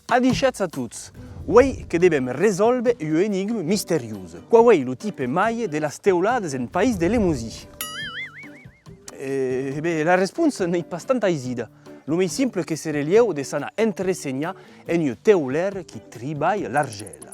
Adichets a tutti, noi che dobbiamo risolvere un enigma misterioso. Qual è il tipo mai delle teulade nel paese delle musiche? La risposta è abbastanza easy. Lo più semplice che sarebbe io di sana entresegna è un teuler che triballa l'argela.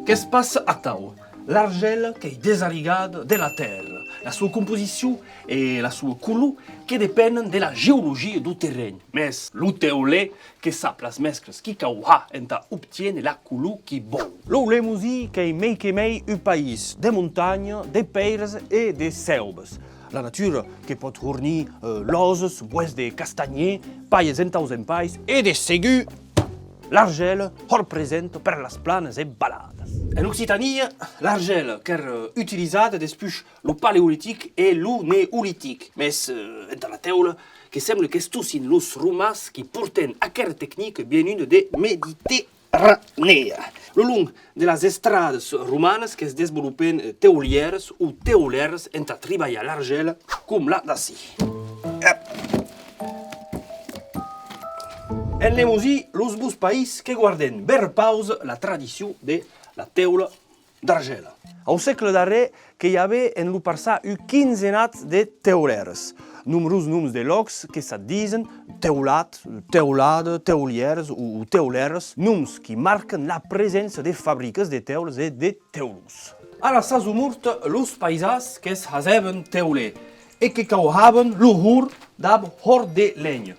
Che se passe a tau? L'argile che è desarrigata della terra, la sua composizione e la sua couleur che dipendono dalla geologia del terreno. Ma lo teolè che sa le mescole che ha e ottiene la couleur che è buona. Lo lemusi che è mai che mai un paese de montagne, de peires e de selvas. La natura che può fornire loses, bois de castagnier, pailles en pais e de segu. L'argile rappresenta per le planes e balade. In Occitania, l'argile che è utilizzata depuis il Paleolitico e il Neolitico. Ma in la teoria che sembra che siano los romans che portano a questa tecnica venendo de Mediterranea. Lo lungo delle strade romane che si sviluppano teolières o teolers in triballa l'argile come là da si. E così los bus paesi che guardano per pausa la tradizione della teula d'argela. Al secolo darrer che hi aveva in l'uparsà un quinzenat de teuleres, numerosi noms de locs che si dicono teulat, teulade, teulieres o teuleres, noms che marcano la presenza de fabbriche de teules e de teulus. Alla sa morte, los paesas che si facevano teulè e che causaven l'uhur dab hor de legno.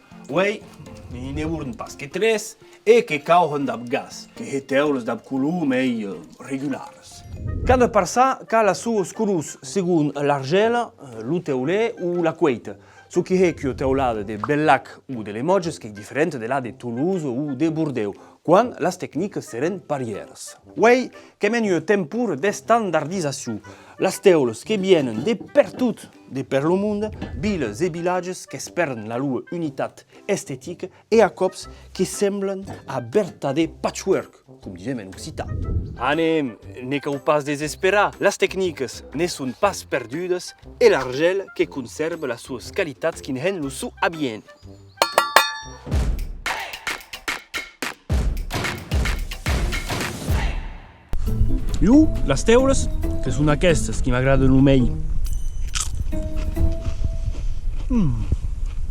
Ne worden pas che tres e che causen dab gas, che he teules dab color mei regulares. Cada parsa ca la sua scurus segun l'argela, lo teulè o la queita, su che he che teulade de Bellac o de Limoges che è differente de la de Toulouse o de Bordeaux, quan las tecniques seren parieres. Che menu tempur de standardizzazione, las teules che vienen de pertut de per lo mondo, villes e villages che sperden la loro unitat estetica e a cops che semblano a berta de patchwork, come diceva in Occità. Anem, ne cau pas desesperar, las tecniques ne son pas perdudes e l'argel che conserva la sua qualitats che ne lo su abien. Io, las teules, che sono aquestes che m'agradano meglio.